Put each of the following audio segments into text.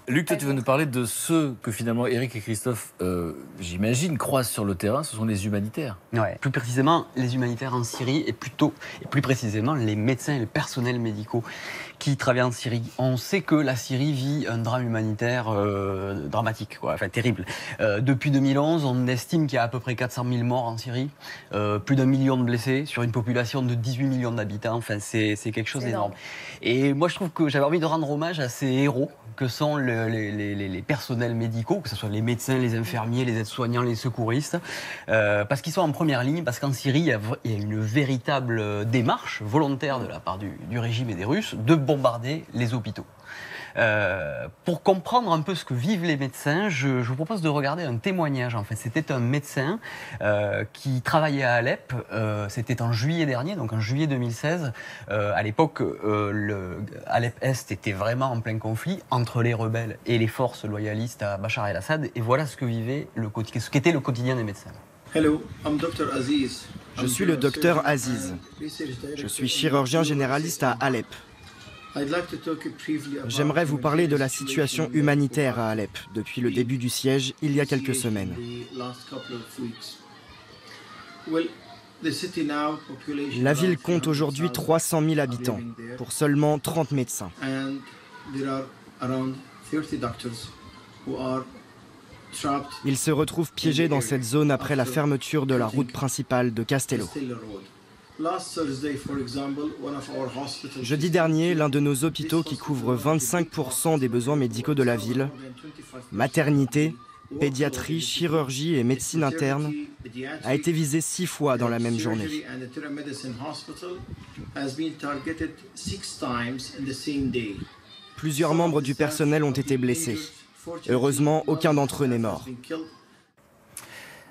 Luc, toi, tu veux nous parler de ceux que finalement Eric et Christophe, j'imagine, croisent sur le terrain, ce sont les humanitaires. Ouais, plus précisément les humanitaires en Syrie et plus précisément les médecins et les personnels médicaux qui travaillent en Syrie. On sait que la Syrie vit un drame humanitaire dramatique, quoi, enfin terrible. Depuis 2011, on estime qu'il y a à peu près 400 000 morts en Syrie, plus d'1 million de blessés sur une population de 18 millions d'habitants. Enfin, c'est quelque chose d'énorme. Et moi, je trouve que j'avais envie de rendre hommage à ces héros que sont les personnels médicaux, que ce soit les médecins, les infirmiers, les aides-soignants, les secouristes, parce qu'ils sont en première ligne, parce qu'en Syrie, il y a une véritable démarche volontaire de la part du régime et des Russes de bombarder les hôpitaux. Pour comprendre un peu ce que vivent les médecins, je vous propose de regarder un témoignage. En fait, c'était un médecin qui travaillait à Alep. C'était en juillet dernier, donc en juillet 2016. À l'époque, Alep-Est était vraiment en plein conflit entre les rebelles et les forces loyalistes à Bachar el-Assad. Et voilà ce qu'était le quotidien des médecins. Je suis le docteur Aziz. Je suis chirurgien généraliste à Alep. J'aimerais vous parler de la situation humanitaire à Alep depuis le début du siège il y a quelques semaines. La ville compte aujourd'hui 300 000 habitants pour seulement 30 médecins. Ils se retrouvent piégés dans cette zone après la fermeture de la route principale de Castello. Jeudi dernier, l'un de nos hôpitaux qui couvre 25% des besoins médicaux de la ville, maternité, pédiatrie, chirurgie et médecine interne, a été visé 6 fois dans la même journée. Plusieurs membres du personnel ont été blessés. Heureusement, aucun d'entre eux n'est mort.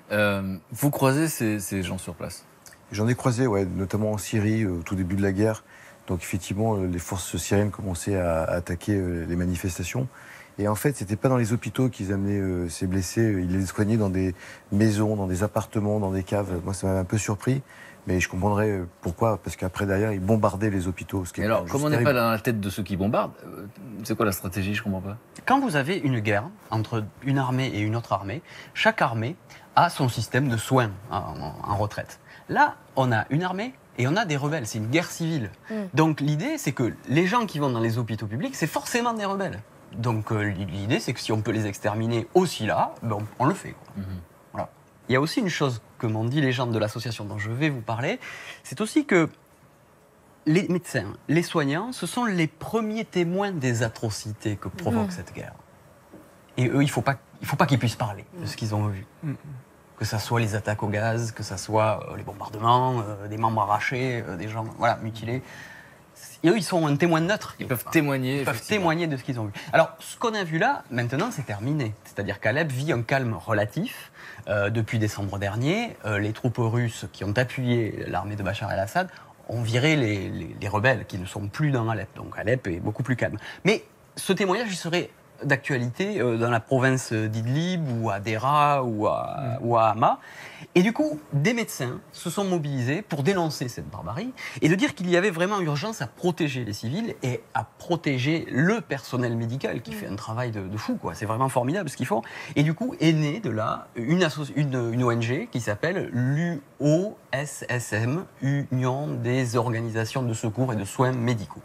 Vous croisez ces gens sur place? J'en ai croisé, ouais, notamment en Syrie, au tout début de la guerre. Donc effectivement, les forces syriennes commençaient à attaquer les manifestations. Et en fait, c'était pas dans les hôpitaux qu'ils amenaient ces blessés. Ils les soignaient dans des maisons, dans des appartements, dans des caves. Moi, ça m'avait un peu surpris. Mais je comprendrais pourquoi, parce qu'après, derrière, ils bombardaient les hôpitaux. Et alors, comme on n'est pas dans la tête de ceux qui bombardent, c'est quoi la stratégie? Je comprends pas. Quand vous avez une guerre entre une armée et une autre armée, chaque armée a son système de soins en retraite. Là, on a une armée et on a des rebelles. C'est une guerre civile. Donc l'idée, c'est que les gens qui vont dans les hôpitaux publics, c'est forcément des rebelles. Donc l'idée, c'est que si on peut les exterminer aussi là, ben, on le fait, quoi. Voilà. Il y a aussi une chose que m'ont dit les gens de l'association dont je vais vous parler, c'est aussi que les médecins, les soignants, ce sont les premiers témoins des atrocités que provoque cette guerre. Et eux, il faut pas qu'ils puissent parler de ce qu'ils ont vu. Que ce soit les attaques au gaz, que ce soit les bombardements, des membres arrachés, des gens mutilés. Et eux, ils sont un témoin neutre. Ils peuvent témoigner. Ils peuvent témoigner de ce qu'ils ont vu. Alors, ce qu'on a vu là, maintenant, c'est terminé. C'est-à-dire qu'Alep vit un calme relatif. Depuis décembre dernier, les troupes russes qui ont appuyé l'armée de Bachar el-Assad ont viré les rebelles qui ne sont plus dans Alep. Donc Alep est beaucoup plus calme. Mais ce témoignage, il serait d'actualité dans la province d'Idlib ou à Dera ou à Hama. Et du coup, des médecins se sont mobilisés pour dénoncer cette barbarie et de dire qu'il y avait vraiment urgence à protéger les civils et à protéger le personnel médical qui fait un travail de fou, quoi. C'est vraiment formidable ce qu'ils font. Et du coup, est née de là une ONG qui s'appelle l'UOSSM, Union des organisations de secours et de soins médicaux.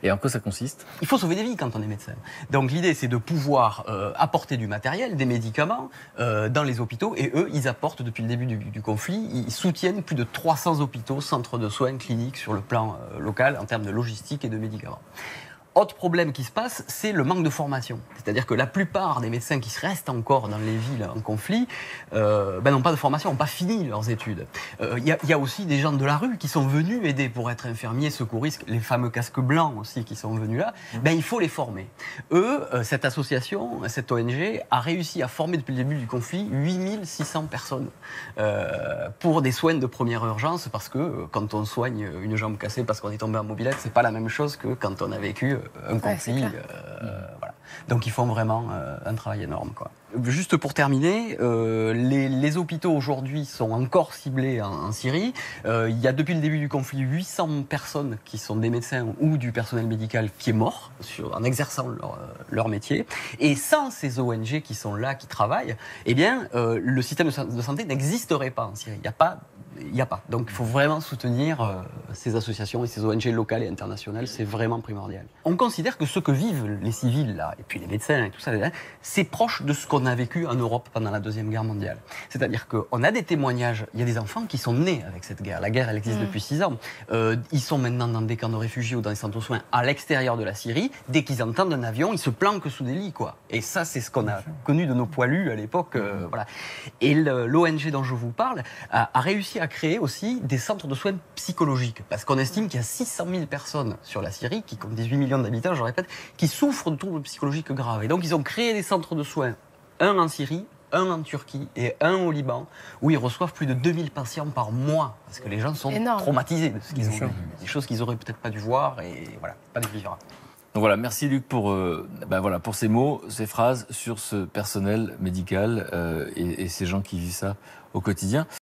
Et en quoi ça consiste? Il faut sauver des vies quand on est médecin. Donc l'idée, c'est de pouvoir apporter du matériel, des médicaments dans les hôpitaux. Et eux, ils apportent depuis le début du conflit, ils soutiennent plus de 300 hôpitaux, centres de soins, cliniques sur le plan local en termes de logistique et de médicaments. Autre problème qui se passe, c'est le manque de formation. C'est-à-dire que la plupart des médecins qui restent encore dans les villes en conflit n'ont pas de formation, n'ont pas fini leurs études. Il y a aussi des gens de la rue qui sont venus aider pour être infirmiers, secouristes, les fameux casques blancs aussi qui sont venus là. Il faut les former. Eux, cette association, cette ONG, a réussi à former depuis le début du conflit 8600 personnes pour des soins de première urgence, parce que quand on soigne une jambe cassée parce qu'on est tombé en mobilette, c'est pas la même chose que quand on a vécu un conflit. Voilà. Donc ils font vraiment un travail énorme, quoi. juste pour terminer, les hôpitaux aujourd'hui sont encore ciblés en Syrie. Il y a depuis le début du conflit 800 personnes qui sont des médecins ou du personnel médical qui est mort en exerçant leur métier. Et sans ces ONG qui sont là, qui travaillent, eh bien, le système de santé n'existerait pas en Syrie. Il n'y a pas. Donc il faut vraiment soutenir ces associations et ces ONG locales et internationales, c'est vraiment primordial. On considère que ce que vivent les civils, là, et puis les médecins et tout ça, c'est proche de ce qu'on a vécu en Europe pendant la Deuxième Guerre mondiale. C'est-à-dire qu'on a des témoignages, il y a des enfants qui sont nés avec cette guerre. La guerre, elle existe depuis 6 ans. Ils sont maintenant dans des camps de réfugiés ou dans des centres de soins à l'extérieur de la Syrie. Dès qu'ils entendent un avion, ils se planquent sous des lits, quoi. Et ça, c'est ce qu'on a connu de nos poilus à l'époque. Voilà. Et l'ONG dont je vous parle a réussi à créer aussi des centres de soins psychologiques. Parce qu'on estime qu'il y a 600 000 personnes sur la Syrie, qui compte 18 millions d'habitants, je répète, qui souffrent de troubles psychologiques graves. Et donc, ils ont créé des centres de soins, un en Syrie, un en Turquie et un au Liban, où ils reçoivent plus de 2000 patients par mois. Parce que les gens sont traumatisés de ce qu'ils ont vu. Des choses qu'ils auraient peut-être pas dû voir, et voilà, pas de vivre. Donc voilà, merci Luc pour ces mots, ces phrases sur ce personnel médical et ces gens qui vivent ça au quotidien.